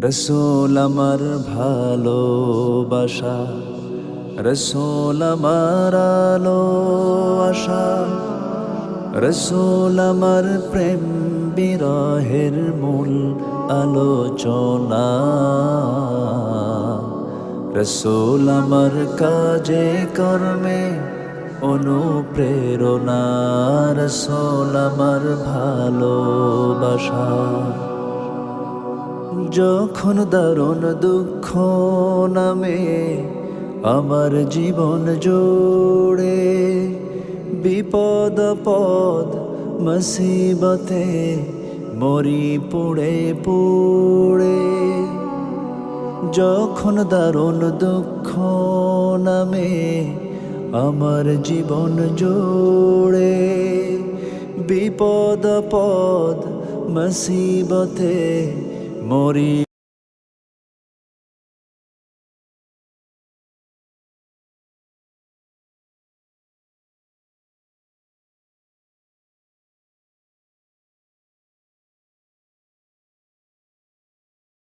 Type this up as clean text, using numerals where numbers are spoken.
রসূল আমার ভালোবাসা, রসূল আমার আলো আশা, রসূল আমার প্রেম বিরহের মূল আলোচনা। রসূল আমার কাজে কর্মে অনুপ্রেরণা, রসূল আমার ভালোবাসা। যখন দারুণ দুঃখ নামে আমার জীবন জুড়ে, বিপদ পদ মুসিবতে মরি পুড়ে পুড়ে। যখন দারুণ দুঃখ নামে আমার জীবন জুড়ে, বিপদ পদ মুসিবতে মরি